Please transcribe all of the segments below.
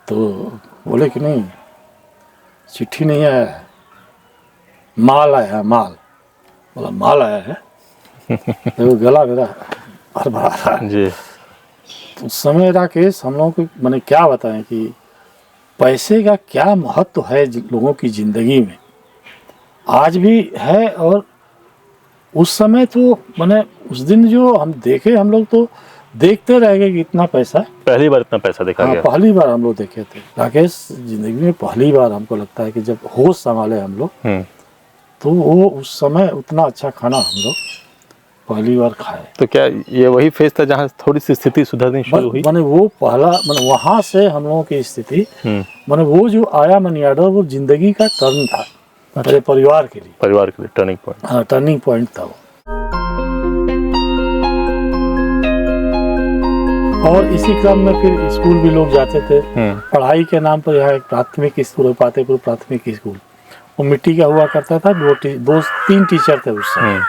तो बोले कि नहीं, चिट्ठी नहीं आया है, माल आया है, माल। बोला माल आया है? तो गला मेरा भरभरा रहा जी। तो उस समय राकेश हम लोगों को मैंने क्या बताएं कि पैसे का क्या महत्व है लोगों की ज़िंदगी में, आज भी है। और उस समय तो मैंने उस दिन जो हम देखे, हम लोग तो देखते रह गए कि इतना पैसा, पहली बार इतना पैसा देखा गया। पहली बार हम लोग देखे थे राकेश, जिंदगी में पहली बार हमको लगता है कि जब होश संभाले हम लोग, तो वो उस समय उतना अच्छा खाना हम लोग पहली बार खाए। तो क्या ये वही फेज था जहाँ थोड़ी सी स्थिति सुधरनी शुरू हुई? मैंने वो पहला, मैंने वहाँ से हम लोगों की स्थिति, मैंने वो जो आया मनी ऑर्डर, वो जिंदगी का टर्न था मेरे परिवार के लिए टर्निंग पॉइंट। हाँ, टर्निंग पॉइंट था वो। और इसी क्रम में फिर स्कूल भी लोग जाते थे पढ़ाई के नाम पर। यहाँ एक प्राथमिक स्कूल है, पातेपुर प्राथमिक स्कूल, वो मिट्टी का हुआ करता था। दो तीन टीचर थे उस समय,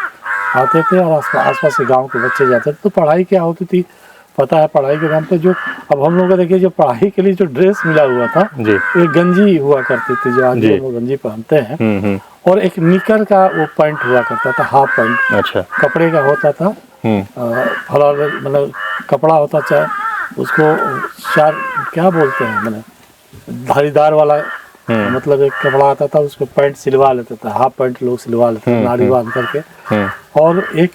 आते थे और आसपास के गांव के बच्चे जाते थे। तो पढ़ाई क्या होती थी पता है, पढ़ाई के नाम पे जो, अब हम लोग देखिए जो पढ़ाई के लिए जो ड्रेस मिला हुआ था, एक गंजी हुआ करती थी जो आज हम लोग गंजी पहनते हैं, और एक निकर का वो पैंट हुआ करता था, हाफ पैंट। अच्छा। कपड़े का होता था, मतलब कपड़ा होता, चाहे उसको चार क्या बोलते हैं, मैंने धारीदार वाला, मतलब एक कपड़ा आता था, उसको पैंट सिलवा लेते थे, हाफ पैंट लोग सिलवा लेते थे नाड़ी बांध करके। और एक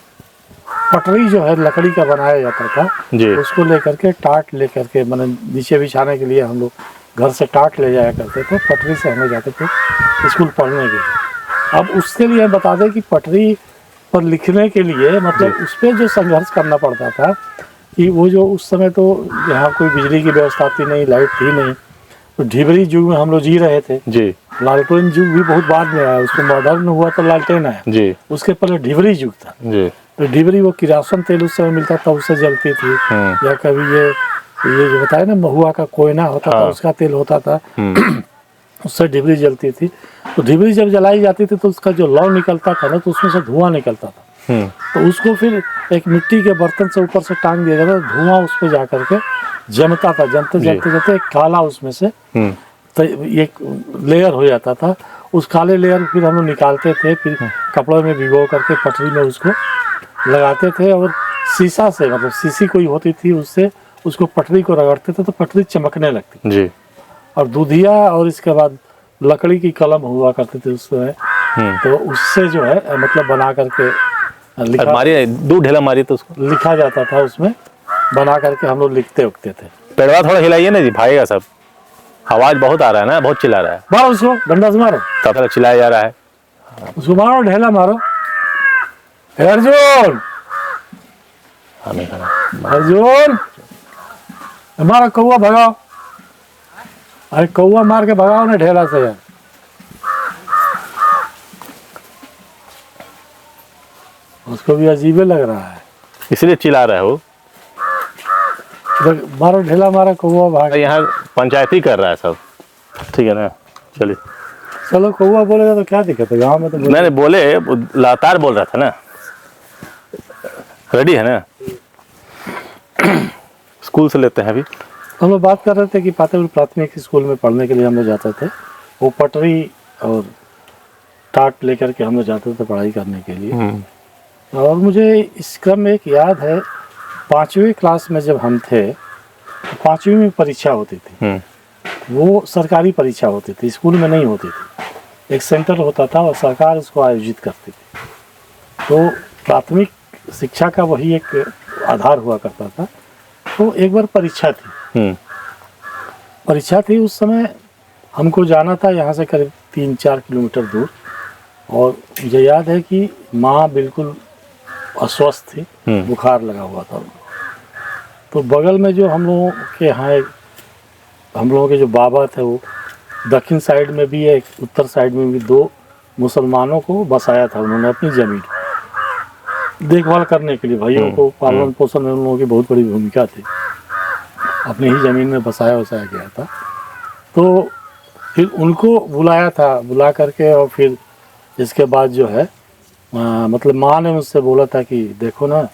पटरी जो है लकड़ी का बनाया जाता था, उसको लेकर के टाट लेकर के, मैंने नीचे बिछाने के लिए हम लोग घर से टाट ले जाया करते थे, पटरी से हम लोग जाते थे स्कूल पढ़ने के लिए। अब उसके लिए बता दें कि पटरी पर लिखने के लिए, मतलब उस पर जो संघर्ष करना पड़ता था कि वो जो उस समय तो यहाँ कोई बिजली की व्यवस्था थी नहीं, लाइट थी नहीं, तो ढिबरी युग में हम लोग जी रहे थे जी। लालटेन युग भी बहुत बाद में आया, उसको मॉडर्न हुआ तो लालटेन आया जी। उसके पहले ढिबरी युग था जी। तो ढिबरी वो किरासन तेल उस समय मिलता था, उससे जलती थी। या कभी ये जो बताया ना, महुआ का कोयना होता था, उसका तेल होता था, उससे ढिबरी जलती थी। तो ढिबरी जब जलाई जाती थी तो उसका जो लौ निकलता था ना, तो उसमें से धुआं निकलता था। तो उसको फिर एक मिट्टी के बर्तन से ऊपर से टांग दिया जाता था, धुआं उस पर जा करके जमता था, जमते जमते जमते एक काला उसमें से तो एक लेयर हो जाता था। उस काले लेयर फिर हम लोग निकालते थे, फिर कपड़ों में भिगो करके पटरी में उसको लगाते थे, और शीशा से, मतलब शीशी कोई होती थी, उससे उसको पटरी को रगड़ते थे तो पटरी चमकने लगती जी। और दूधिया, और इसके बाद लकड़ी की कलम हुआ करते थे उसमें, तो उससे जो है मतलब बना करके लिखा, दो ढेला मारी तो उसको लिखा जाता था, उसमें बना करके हम लोग लिखते उखते थे। पेड़वा थोड़ा हिलाइए ना जी, भागेगा सब, आवाज बहुत आ रहा है ना, बहुत चिल्ला रहा है। मारो उसको, डंडा से मारो, तब चिल्लाया जा रहा है, उसको मारो, ढेला मारो। अर्जुन, अर्जुन मारो, कौआ भगाओ, अरे कौआ मार के भगाओ ना ढेला से यार। उसको भी अजीबे लग रहा है, इसलिए चिल्ला रहा है वो। मारो ढेला, मारा कौआ भाग। यहाँ पंचायती कर रहा है सब, ठीक है ना, चलिए चलो। कौआ बोलेगा तो क्या दिक्कत है, गाँव में तो मैंने बोले, लगातार बोल रहा था ना। रेडी है ना? स्कूल से लेते हैं अभी। हम लोग बात कर रहे थे कि पातेपुर प्राथमिक स्कूल में पढ़ने के लिए हम लोग जाते थे, वो पटरी और टाट लेकर के हम लोग जाते थे पढ़ाई करने के लिए। और मुझे इस क्रम में एक याद है, 5वीं क्लास में जब हम थे, 5वीं में परीक्षा होती थी, वो सरकारी परीक्षा होती थी, स्कूल में नहीं होती थी, एक सेंटर होता था और सरकार उसको आयोजित करती थी। तो प्राथमिक शिक्षा का वही एक आधार हुआ करता था। तो एक बार परीक्षा थी, परीक्षा थी, उस समय हमको जाना था यहाँ से करीब 3-4 किलोमीटर दूर। और मुझे याद है कि माँ बिल्कुल अस्वस्थ थी, बुखार लगा हुआ था। तो बगल में जो हम लोगों के यहाँ, हम लोगों के जो बाबा थे, वो दक्षिण साइड में भी है, उत्तर साइड में भी 2 मुसलमानों को बसाया था उन्होंने अपनी ज़मीन देखभाल करने के लिए। भाइयों को पालन पोषण में उन लोगों की बहुत बड़ी भूमिका थी, अपनी ही ज़मीन में बसाया गया था। तो फिर उनको बुलाया था, बुला करके, और फिर इसके बाद जो है मतलब माँ ने मुझसे बोला था कि देखो ना,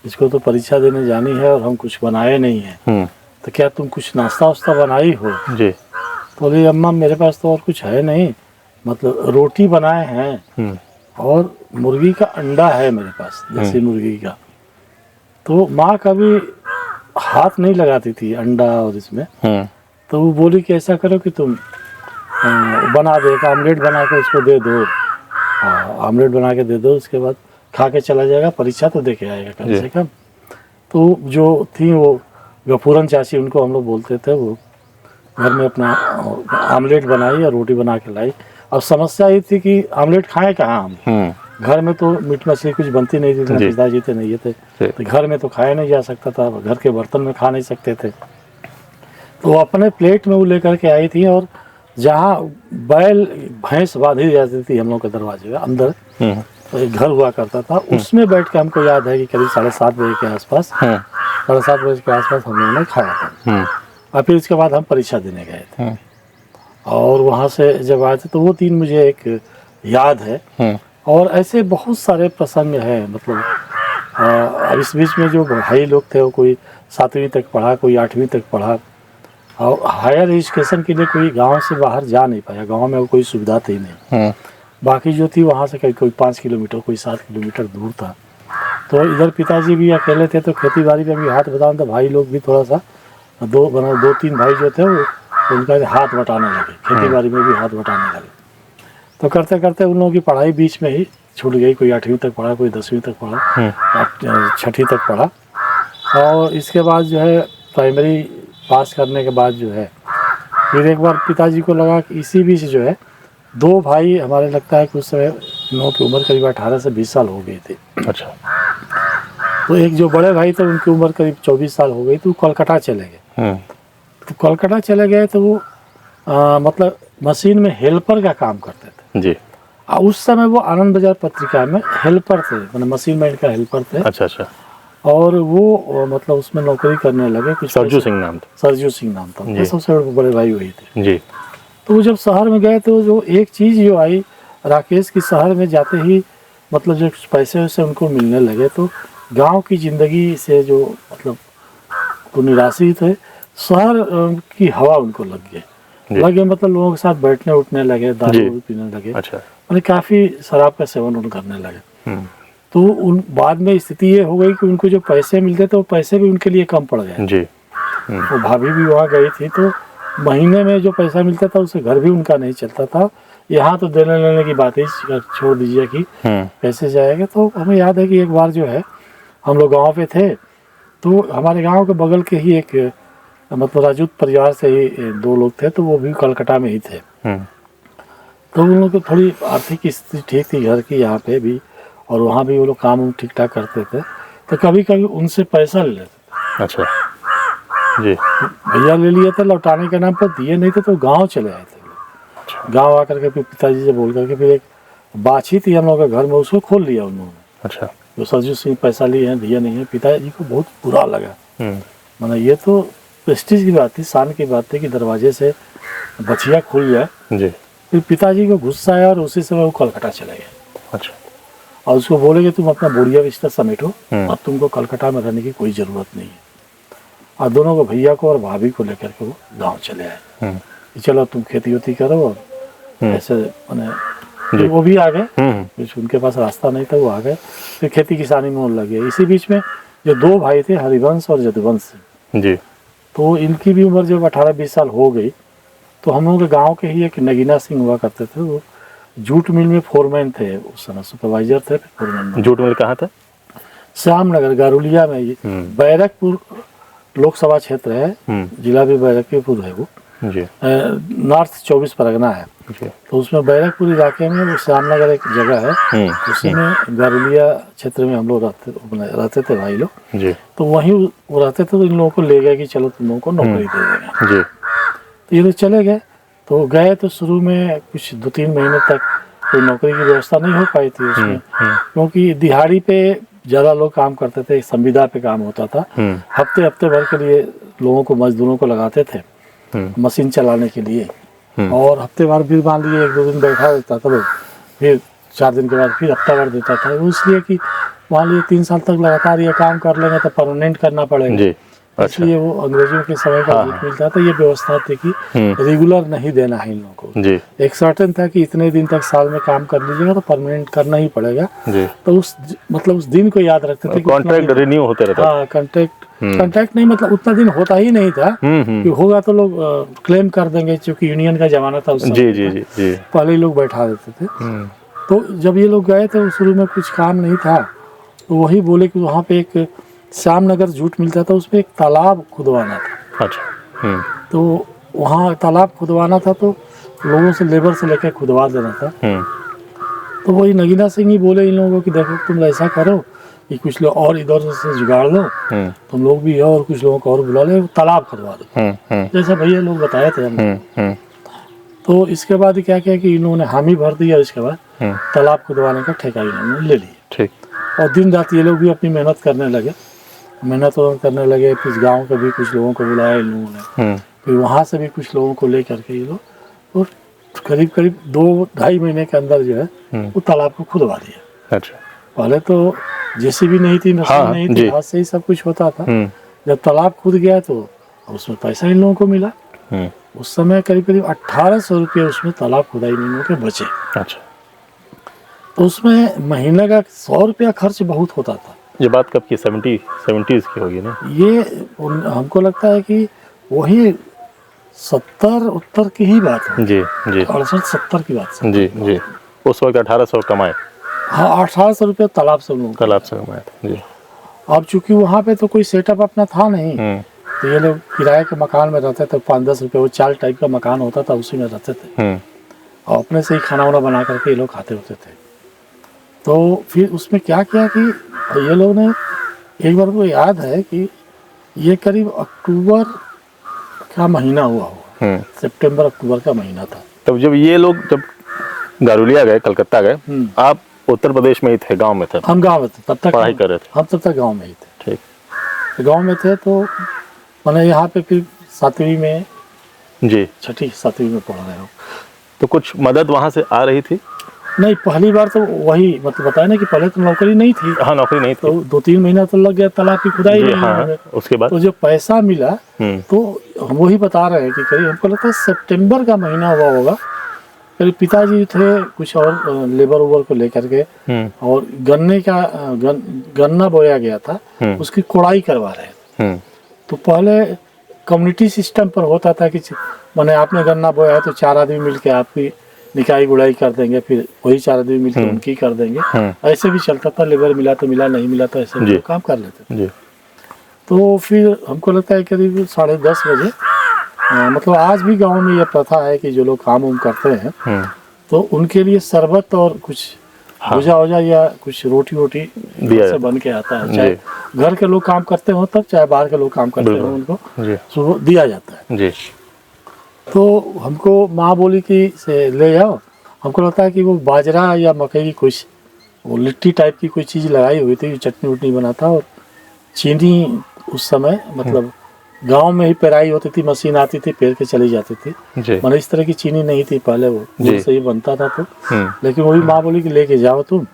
इसको तो परीक्षा देने जानी है और हम कुछ बनाए नहीं हैं, तो क्या तुम कुछ नाश्ता वास्ता बनाई हो? जी। तो बोली अम्मा मेरे पास तो और कुछ है नहीं, मतलब रोटी बनाए हैं और मुर्गी का अंडा है मेरे पास, देसी मुर्गी का। तो माँ कभी हाथ नहीं लगाती थी अंडा और इसमें। तो वो बोली कि ऐसा करो कि तुम बना दो, एक आमलेट बना के उसको दे दो। आमलेट बना के दे दो, उसके बाद खा के चला जाएगा, परीक्षा तो दे के आएगा कम से कम। तो जो थी वो गफूरन चाची, उनको हम लोग बोलते थे, वो घर में अपना आमलेट बनाई और रोटी बना के लाई। अब समस्या ये थी कि आमलेट खाएं कहाँ हम, घर में तो मीट मछली कुछ बनती नहीं थी, पिताजी थे नहीं थे, तो घर में तो खाया नहीं जा सकता था, घर के बर्तन में खा नहीं सकते थे। तो अपने प्लेट में वो लेकर के आई थी, और जहाँ बैल भैंस बांधी जाती थी हम लोग के दरवाजे में अंदर, तो एक घर हुआ करता था, उसमें बैठ के हमको याद है कि करीब 7:30 बजे के आसपास, 7:30 बजे के आसपास हम लोगों ने खाया था। और फिर उसके बाद हम परीक्षा देने गए थे, और वहाँ से जब आए थे तो वो दिन मुझे एक याद है। और ऐसे बहुत सारे प्रसंग हैं, मतलब अब इस बीच में जो भाई लोग थे वो कोई 7वीं तक पढ़ा, कोई 8वीं तक पढ़ा, और हायर एजुकेशन के लिए कोई गांव से बाहर जा नहीं पाया, गांव में कोई सुविधा थी नहीं। बाकी जो थी वहाँ से कोई 5 किलोमीटर, कोई 7 किलोमीटर दूर था। तो इधर पिताजी भी अकेले थे, तो खेती बाड़ी में भी हाथ बटाना, तो भाई लोग भी थोड़ा सा 2-3 भाई जो थे वो उनका हाथ बटाने लगे, खेती बाड़ी में भी हाथ बटाने लगे। तो करते करते उन लोगों की पढ़ाई बीच में ही छूट गई, कोई 8वीं तक पढ़ा, कोई 10वीं तक पढ़ा, 6वीं तक पढ़ा। और इसके बाद जो है प्राइमरी पास करने के बाद जो है फिर एक बार पिताजी को लगा कि इसी बीच जो है 2 भाई हमारे, लगता है कि उस समय इन लोगों की उम्र करीब 18 से 20 साल हो गई थी। अच्छा। तो एक जो बड़े भाई थे उनकी उम्र करीब 24 साल हो गई, तो कोलकाता चले गए। तो कोलकाता चले गए तो वो मतलब मशीन में हेल्पर का काम करते थे जी। उस समय वो आनंद बाजार पत्रिका में हेल्पर थे, मतलब मशीन मैन का हेल्पर थे। अच्छा अच्छा। और वो मतलब उसमें नौकरी करने लगे, कुछ सरजू सिंह नाम था। सरजू सिंह नाम था, ये सबसे बड़े भाई वही थे जी। तो वो जब शहर में गए तो जो एक चीज़ जो आई राकेश की, शहर में जाते ही मतलब जो पैसे वैसे उनको मिलने लगे, तो गांव की ज़िंदगी से जो मतलब वो निराशित थे, शहर की हवा उनको लग गए, मतलब लोगों के साथ बैठने उठने लगे, दारू पीने लगे। अच्छा। मतलब काफ़ी शराब का सेवन उन करने लगे। तो उन बाद में स्थिति ये हो गई कि उनको जो पैसे मिलते थे वो पैसे भी उनके लिए कम पड़ गए जी। वो भाभी भी वहाँ गई थी, तो महीने में जो पैसा मिलता था उससे घर भी उनका नहीं चलता था। यहाँ तो देने लेने की बात ही छोड़ दीजिए कि कैसे जाएगा। तो हमें याद है कि एक बार जो है हम लोग गाँव पे थे, तो हमारे गाँव के बगल के ही एक मतलब राजपूत परिवार से ही 2 लोग थे, तो वो भी कलकत्ता में ही थे। तो उन लोगों को थोड़ी आर्थिक स्थिति ठीक थी घर की यहाँ पे भी, और वहाँ भी वो लोग काम ठीक ठाक करते थे, तो कभी कभी उनसे पैसा ले लेते थे। अच्छा जी। भैया ले लिए थे, लौटाने के नाम पर दिए नहीं थे, तो गांव चले आए थे। गांव आकर के फिर पिताजी से बोल करके फिर एक बाछी थी हम लोग के घर में, उसको खोल लिया उन्होंने। अच्छा। जो सरजू सिंह पैसा लिए हैं, दिया नहीं है, पिताजी को बहुत बुरा लगा। मतलब ये तो प्रेस्टीज की बात थी, शान की बात थी कि दरवाजे से बछिया खुल जाए जी। फिर पिताजी को गुस्सा आया और उसी समय वो कलकत्ता चले गए। अच्छा। और उसको बोले कि तुम अपना बुढ़िया रिश्ता समेटो, अब तुमको कलकत्ता में रहने की कोई ज़रूरत नहीं है। और दोनों को, भैया को और भाभी को लेकर के वो गांव चले आए कि चलो तुम खेती वेती करो, और ऐसे मैंने वो भी आ गए, कुछ उनके पास रास्ता नहीं था, वो आ गए, फिर खेती किसानी में होने लगे। इसी बीच में जो 2 भाई थे, हरिवंश और यदुवंश जी, तो इनकी भी उम्र जब 18-20 साल हो गई, तो हम लोग के गाँव के ही एक नगीना सिंह हुआ करते थे, वो जूट मिल में फोरमैन थे, उस समय सुपरवाइजर थे, फोरमैन। जूट मिल कहाँ था? श्यामनगर, गारुलिया में। बैरकपुर लोकसभा क्षेत्र है, जिला भी बैरकपुर है वो जी। नॉर्थ 24 परगना है जी। तो उसमें बैरकपुर इलाके में वो श्यामनगर एक जगह है, उसमें गारुलिया क्षेत्र में हम लोग रहते थे भाई लोग जी। तो वहीं वो रहते थे, तो इन लोगों को ले गए कि चलो तुम लोगों को नौकरी दे देंगे जी। तो ये लोग चले गए, तो गए तो शुरू में कुछ 2-3 महीने तक कोई नौकरी की व्यवस्था नहीं हो पाई थी उसमें, क्योंकि दिहाड़ी पे ज़्यादा लोग काम करते थे, संविदा पे काम होता था। हफ्ते भर के लिए लोगों को, मजदूरों को लगाते थे मशीन चलाने के लिए, और हफ्ते भर फिर मान लीजिए 1-2 दिन बैठा देता था लोग, फिर 4 दिन के बाद फिर हफ्ता भर देता था। इसलिए कि मान लीजिए 3 साल तक लगातार ये काम कर लेंगे तो परमानेंट करना पड़ेगा, अच्छा। इसलिए वो अंग्रेजों के समय का हाँ, जूट मिलता था। ये व्यवस्था थी कि रेगुलर नहीं देना है इन लोगों को। जी एक सर्टेन था कि इतने दिन तक साल में काम कर लीजिएगा तो परमानेंट करना ही पड़ेगा। जी। तो मतलब उस दिन को याद रखते थे कि उतना कॉन्ट्रैक्ट दिन- रिन्यू होते रहता था। हाँ, कॉन्ट्रैक्ट नहीं, मतलब उतना दिन होता ही नहीं था कि होगा तो लोग क्लेम कर देंगे, क्योंकि यूनियन का जमाना था उस जी समय जी था। जी जी। पहले ही लोग बैठा देते थे। तो जब ये लोग गए तो शुरू में कुछ काम नहीं था, तो वही बोले कि वहाँ पे एक श्यामनगर जूट मिलता था, उसमें एक तालाब खुदवाना था। अच्छा। तो वहाँ तालाब खुदवाना था, तो लोगों से लेबर से लेकर खुदवा देना था। तो वही नगीना सिंह ही बोले इन लोगों को कि देखो तुम ऐसा करो कि कुछ लोग और इधर से जुगाड़ लो, तुम लोग भी हो और कुछ लोगों को और बुला ले, तालाब खुदवा दो, जैसा भैया लोग बताए थे हम। तो इसके बाद क्या किया कि इन्होंने हामी भर दिया। इसके बाद तालाब खुदवाने का ठेका इन्होंने ले लिया। ठीक। और दिन रात ये लोग भी अपनी मेहनत करने लगे, फिर गांव के भी कुछ लोगों को बुलाया इन लोगों ने, फिर वहाँ से भी कुछ लोगों को ले करके ये लोग, और करीब करीब 2-2.5 महीने के अंदर जो है वो तालाब को खुदवा दिया। अच्छा। पहले तो जेसीबी नहीं थी, मशीन हाँ, नहीं जी। थी, हाथ से ही सब कुछ होता था। जब तालाब खुद गया तो उसमें पैसा इन लोगों को मिला। उस समय करीब करीब 1800 रुपये उसमें तालाब खुदाई में इन लोगों के बचे। अच्छा। तो उसमें महीने का 100 रुपया खर्च बहुत होता था। ये बात कब की? 70s की होगी ना? ये हमको लगता है कि वही 70-71 की ही बात है। जी जी 68-70 की बात है। जी जी। उस वक्त 1800 कमाए, हाँ, 1800 रुपये तालाब से लोग। तालाब से कमाए थे जी। अब चूंकि वहाँ पे तो कोई सेटअप अपना था नहीं, तो ये लोग किराए के मकान में रहते थे। 5-10 रुपये वो चाल टाइप का मकान होता था, उसी में रहते थे, और अपने से ही खाना वाना बना करके ये लोग खाते होते थे। तो फिर उसमें क्या किया कि ये लोग ने, एक बार को याद है कि ये करीब अक्टूबर का महीना हुआ होगा, सितंबर अक्टूबर का महीना था। तब जब ये लोग जब गारुलिया गए, कलकत्ता गए, आप उत्तर प्रदेश में ही थे, गांव में थे? हम गाँव में थे तब तक, पढ़ाई कर रहे थे? हम तब तक गाँव में ही थे। ठीक। तो गाँव में थे, तो मैंने यहाँ पे फिर 7वीं में, जी 6ठी-7वीं में पढ़ रहे हो। तो कुछ मदद वहाँ से आ रही थी? नहीं, पहली बार तो वही मतलब बताया ना कि पहले तो नौकरी नहीं थी। हाँ, नौकरी नहीं थी। तो 2-3 महीना तो लग गया तालाब की खुदाई में। हाँ, उसके बाद तो जो पैसा मिला, तो हम वही बता रहे हैं कि करीब हमको लगता है सितंबर का महीना हुआ होगा। करीब पिताजी थे कुछ और लेबर ओबर को लेकर के, और गन्ना बोया गया था, उसकी कोड़ाई करवा रहे थे। तो पहले कम्युनिटी सिस्टम पर होता था कि माने आपने गन्ना बोया है तो 4 आदमी मिलके आपकी निकाई गुड़ाई कर देंगे, फिर वही 4 आदमी मिलकर उनकी कर देंगे। ऐसे भी चलता था, लेबर मिला तो मिला, नहीं मिला तो ऐसे भी काम कर लेते थे। तो फिर हमको लगता है करीब 10:30 बजे, मतलब आज भी गांव में ये प्रथा है कि जो लोग काम उम करते हैं तो उनके लिए शरबत और कुछ भुजा वुजा या कुछ रोटी वोटी से बन के आता है। चाहे घर के लोग काम करते हो तब, चाहे बाहर के लोग काम करते हो, उनको सुबह दिया जाता है जी। तो हमको माँ बोली कि से ले जाओ। हमको लगता है कि वो बाजरा या मकई की कुछ वो लिट्टी टाइप की कोई चीज़ लगाई हुई थी, चटनी वटनी बनाता, और चीनी उस समय मतलब गांव में ही पेराई होती थी, मशीन आती थी, पेर के चली जाती थी। मतलब इस तरह की चीनी नहीं थी पहले, वो गुड़ से ही बनता था। तो लेकिन वही माँ बोली कि लेके जाओ तुम,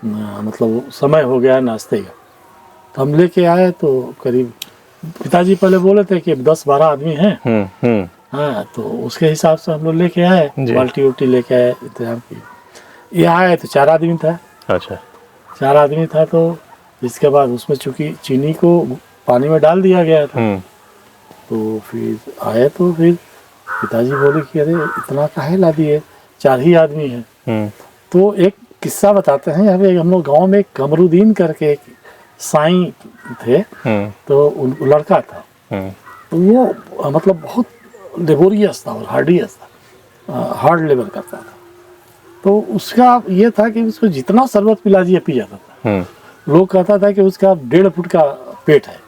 मतलब समय हो गया है नाश्ते का। तो हम लेके आए, तो करीब पिताजी पहले बोले थे कि 10-12 आदमी हैं। हाँ, तो उसके हिसाब से हम लोग लेके आए, बाल्टी उल्टी लेके आए, इंतजाम किया। ये आए तो 4 आदमी था। अच्छा, 4 आदमी था। तो इसके बाद उसमें चूंकि चीनी को पानी में डाल दिया गया था, तो फिर आए तो फिर पिताजी बोले कि अरे इतना काहे ला दिए, 4 ही आदमी हैं। तो एक किस्सा बताते हैं। यहाँ पे हम लोग गाँव में कमरुद्दीन करके एक साईं थे, तो उन लड़का था, तो वो मतलब बहुत लेबोरियस था और हार्डियस था, हार्ड लेबर करता था। तो उसका ये था कि उसको जितना शरबत पिला दिया पी जाता था। लोग कहता था कि उसका 1.5 फुट का पेट है,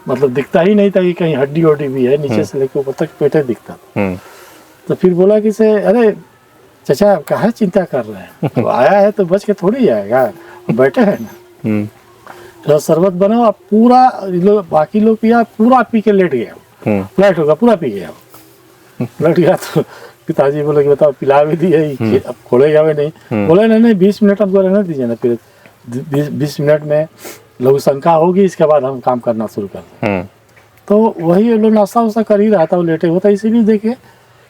मतलब दिखता ही नहीं था कि कहीं हड्डी वड्डी भी है, नीचे से लेकर ऊपर तक पेट ही दिखता था। तो फिर बोला कि से अरे चाचा काहे चिंता कर रहे हैं, तो आया है तो बच के थोड़ी जाएगा, बैठे हैं ना, तो शरबत बनाओ। आप पूरा बाकी लोग पिया, पूरा पी के लेट गया, फ्लैट होगा, पूरा पी गया, लट गया। तो पिताजी बोले कि बताओ पिला भी दिए, अब खोलेगा भी नहीं। बोले नहीं 20 मिनट हमको रहने दीजिए ना, फिर 20 मिनट में लघु शंका होगी, इसके बाद हम काम करना शुरू कर दें। तो वही लोग नाश्ता वास्ता कर ही रहा था, वो लेटे हुआ था। इसीलिए देखिए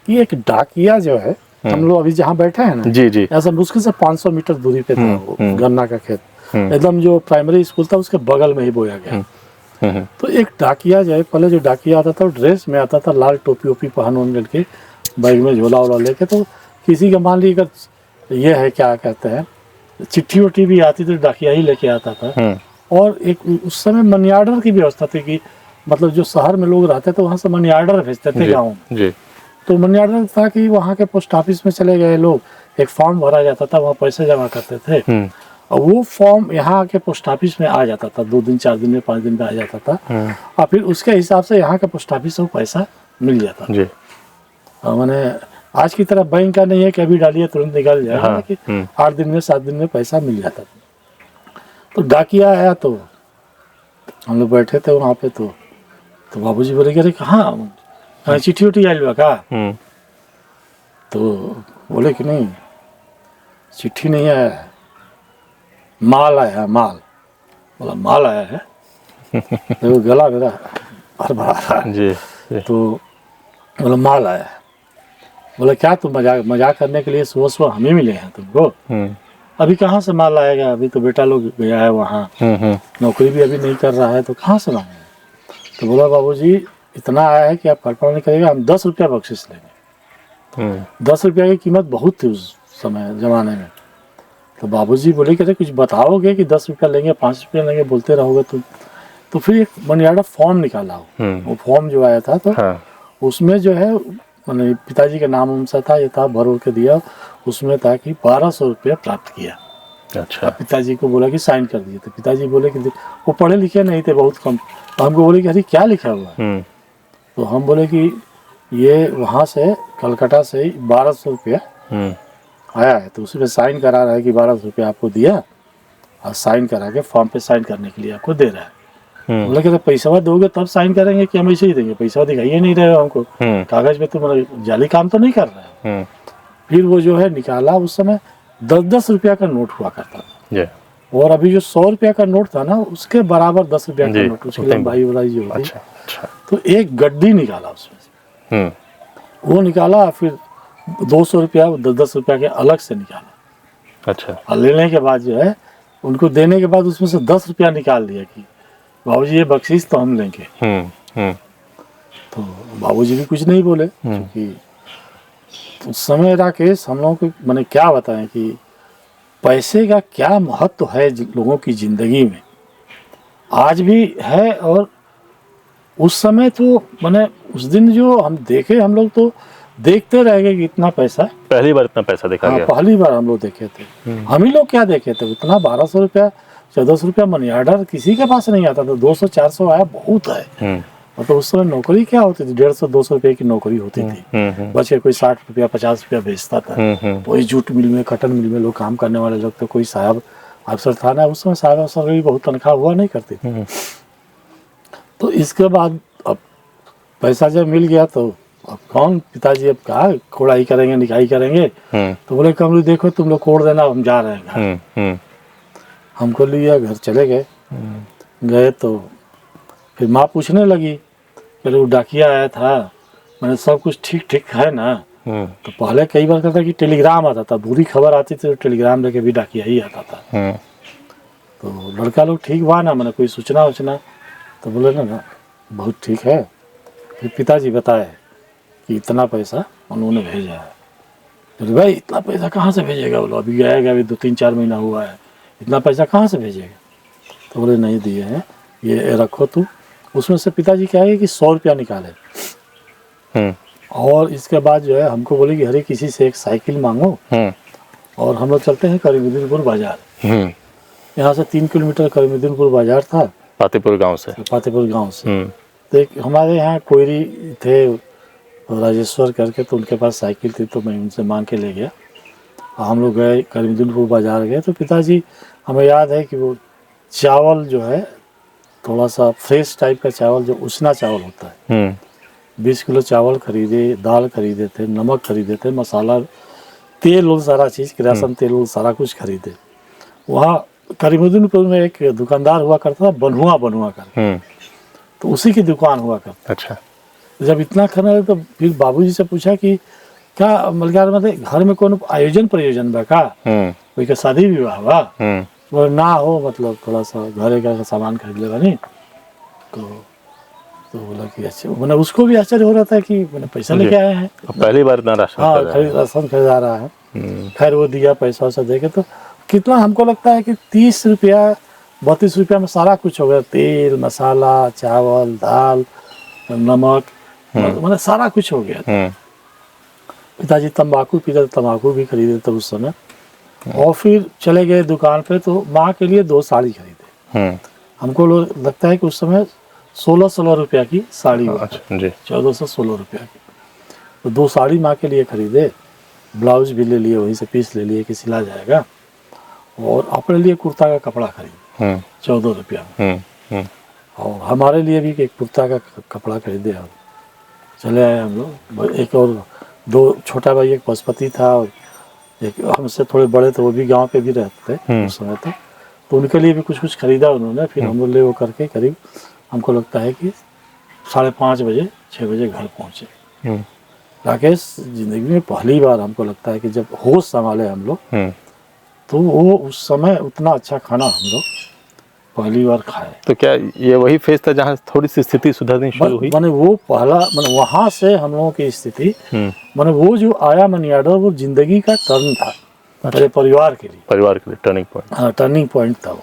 कि एक डाकिया जो है, हम लोग अभी जहाँ बैठे हैं ना, जी जी। ऐसा मुश्किल से 500 मीटर दूरी पे था वो गन्ना का खेत। हम्म। एकदम जो प्राइमरी स्कूल था उसके बगल में ही बोया गया। तो एक डाकिया जो है, पहले जो डाकिया आता था वो ड्रेस में आता था, लाल टोपी ओपी पहन उन करके, बैग में झोला वोला लेके। तो किसी का मान लीजिए अगर ये है क्या कहते हैं, चिट्ठी उट्ठी भी आती थी, डाकिया ही लेके आता था। और एक उस समय मनी ऑर्डर की व्यवस्था थी कि मतलब जो शहर में लोग रहते थे वहाँ से मनी ऑर्डर भेजते थे गाँव में। तो मनी ऑर्डर था कि वहाँ के पोस्ट ऑफिस में चले गए लोग, एक फॉर्म भरा जाता था, वहाँ पैसे जमा करते थे, और वो फॉर्म यहाँ के पोस्ट ऑफिस में आ जाता था, 2 दिन 4 दिन में 5 दिन में आ जाता था। और फिर उसके हिसाब से यहाँ के पोस्ट ऑफिस से वो पैसा मिल जाता था। मैंने आज की तरह बैंक का नहीं है कि अभी डालिए तुरंत निकल जाएगा। हाँ, कि 8 दिन में 7 दिन में पैसा मिल जाता था। तो डाकिया आया तो हम लोग बैठे थे वहाँ पे। तो बाबूजी बोले कि अरे कहाँ चिट्ठी उठी आयल बा का? तो बोले कि नहीं, चिट्ठी नहीं आया है, माल आया है, माल। बोला माल आया है? तो गला मेरा भरभरा जी। तो बोला माल आया है। बोला क्या तुम मजाक करने के लिए सुबह सुबह हम ही मिले हैं तुमको? अभी कहाँ से माल आएगा, अभी तो बेटा लोग गया है वहाँ, नौकरी भी अभी नहीं कर रहा है, तो कहाँ से लाएंगे? तो बोला बाबूजी इतना आया है कि आप कल्पना नहीं करेगा, हम 10 रुपया बख्शिश लेंगे। 10 रुपया की कीमत बहुत थी उस समय जमाने में। तो बाबूजी बोले कि कुछ बताओगे कि 10 रुपया लेंगे, 5 रुपया लेंगे, बोलते रहोगे तुम। तो फिर एक मनी ऑर्डर फॉर्म निकाला वो फॉर्म जो आया था, तो उसमें जो है मैंने पिताजी के नाम उनसे था, ये था, भर के दिया। उसमें था कि 1200 रुपया प्राप्त किया। अच्छा। पिताजी को बोला कि साइन कर दिए। तो पिताजी बोले कि वो पढ़े लिखे नहीं थे, बहुत कम। तो हमको बोले कि अरे क्या लिखा हुआ है? तो हम बोले कि ये वहाँ से कलकत्ता से 1200 रुपया आया है, तो उसी पे साइन करा रहा है कि 1200 रुपया आपको दिया, और साइन करा के फॉर्म पे साइन करने के लिए आपको दे रहा है। बोले कि पैसा दोगे तब साइन करेंगे कि हम ऐसे ही देंगे? पैसा दिखाइए नहीं रहे हो हमको, कागज में तुम जाली काम तो नहीं कर रहे हो। फिर वो जो है निकाला, उस समय 10-10 रुपया का नोट हुआ करता था, और अभी जो 100 रुपया का नोट था ना, उसके बराबर 10 रुपया का नोट, उसकी लंबाई वाई जो होती। तो एक गड्डी निकाला उसमें से, वो निकाला। फिर 200 रुपया 10-10 रुपया के अलग से निकाला। अच्छा। और लेने के बाद जो है उनको देने के बाद उसमें से 10 रुपया निकाल दिया कि बाबूजी ये बख्शीश तो हम लेंगे। तो बाबूजी भी कुछ नहीं बोले, क्योंकि उस समय राकेश हम लोगों को मैंने क्या बताएं कि पैसे का क्या महत्व है लोगों की जिंदगी में, आज भी है। और उस समय तो मैंने उस दिन जो हम देखे, हम लोग तो देखते रह गए कि इतना पैसा, पहली बार इतना पैसा देखा गया। पहली बार हम लोग देखे थे। हम ही लोग क्या देखे थे, उतना 1200 रुपया 1400 रुपया मनी ऑर्डर किसी के पास नहीं आता था। 200-400 आया बहुत है। मतलब उस समय नौकरी क्या होती थी, 150-200 रुपये की नौकरी होती थी। बच्चे कोई 60 रुपया 50 रुपया बेचता था। वही जूट मिल में, कटन मिल में लोग काम करने वाले लोग, तो कोई साहब अफसर था ना, उस समय साहब अफसर की बहुत तनख्वाह हुआ नहीं करती थी। तो इसके बाद अब पैसा जब मिल गया, तो अब कौन पिताजी अब कहा कोड़ाई करेंगे, निकाई करेंगे। तो बोले कमरू देखो तुम लोग कोड़ देना, हम जा रहे हैं घर। हमको लिया, घर चले गए। तो फिर माँ पूछने लगी कि वो डाकिया आया था, मैंने सब कुछ ठीक ठीक है ना? तो पहले कई बार कहता कि टेलीग्राम आता था, बुरी खबर आती थी तो टेलीग्राम लेके भी डाकिया ही आता था। तो लड़का लोग ठीक हुआ ना, मैंने कोई सूचना वचना? तो बोले ना बहुत ठीक है। फिर पिताजी बताए कि इतना पैसा उन्होंने भेजा है। तो भाई इतना पैसा कहाँ से भेजेगा? बोलो अभी गया अभी 2-3-4 महीना हुआ है, इतना पैसा कहाँ से भेजेगा? तो बोले नहीं दिए हैं, ये रखो तू। उसमें से पिताजी क्या है कि 100 रुपया निकाले, और इसके बाद जो है हमको बोले कि अरे किसी से एक साइकिल मांगो, और हम लोग चलते हैं करीमुद्दीनपुर बाजार। यहाँ से 3 किलोमीटर करीमुद्दीनपुर बाजार था, पातेपुर गांव से। तो एक हमारे यहाँ कोयरी थे राजेश्वर करके, तो उनके पास साइकिल थी, तो मैं उनसे मांग के ले गया। और हम लोग गए करीमुद्दीनपुर बाजार गए, तो पिताजी हमें याद है कि वो चावल जो है थोड़ा सा फ्रेश टाइप का चावल, जो उसना चावल होता है, 20 किलो चावल खरीदे, दाल खरीदे थे, नमक खरीदे थे, मसाला, तेल और सारा चीज़, किरासन तेल और सारा कुछ खरीदे। वहाँ करीमुद्दीनपुर में एक दुकानदार हुआ करता था, बन्हुआ कर। तो उसी की दुकान हुआ करती। अच्छा। जब इतना खाना है तो फिर बाबूजी से पूछा कि क्या मतलब घर में कौन आयोजन प्रयोजन बा का, कोई का शादी विवाह बा? बोले ना हो, मतलब थोड़ा सा घरे का सामान खरीद ले बानी। तो बोला कि अच्छा, मैंने उसको भी आश्चर्य हो रहा था कि मैंने पैसा जी। लेके आए हैं। पहली बार इतना राशन हाँ, खरीदा है। राशन खरीदा रहा है। खैर वो दिया पैसा वैसा दे के, तो कितना हमको लगता है कि 30 रुपया 32 रुपया में सारा कुछ हो गया। तेल, मसाला, चावल, दाल, नमक, मतलब सारा कुछ हो गया। पिताजी तंबाकू पीते थे, तंबाकू भी खरीदे थे उस समय। और फिर चले गए दुकान पे, तो माँ के लिए 2 साड़ी खरीदे। हमको लगता है कि उस समय 16 रुपया की साड़ी हुआ। अच्छा जी। 1416 रुपया की। तो 2 साड़ी माँ के लिए खरीदे, ब्लाउज भी ले लिए, वहीं से पीस ले लिए कि सिला जाएगा। और अपने लिए कुर्ता का कपड़ा खरीदे 14 रुपया में। और हमारे लिए भी एक कुर्ता का कपड़ा खरीदे। हम चले आए हम लोग। एक और 2 छोटा भाई, एक पशुपति था और एक हमसे थोड़े बड़े थे, वो भी गांव पे भी रहते थे उस समय तक। तो उनके लिए भी कुछ कुछ खरीदा उन्होंने। फिर हम लोग ले वो करके करीब हमको लगता है कि 5:30 बजे 6 बजे घर पहुँचे। राकेश, जिंदगी में पहली बार हमको लगता है कि जब होश संभाले हम लोग, तो वो उस समय उतना अच्छा खाना हम लोग पहली बार खाए। तो क्या ये वही फेज था जहाँ थोड़ी सी स्थिति सुधरनी शुरू हुई? मैंने वो पहला, मैंने वहाँ से हम लोगों की स्थिति, मैंने वो जो आया मनी ऑर्डर, वो जिंदगी का टर्न था मेरे परिवार के लिए। परिवार के लिए टर्निंग पॉइंट। हाँ, टर्निंग पॉइंट था वो।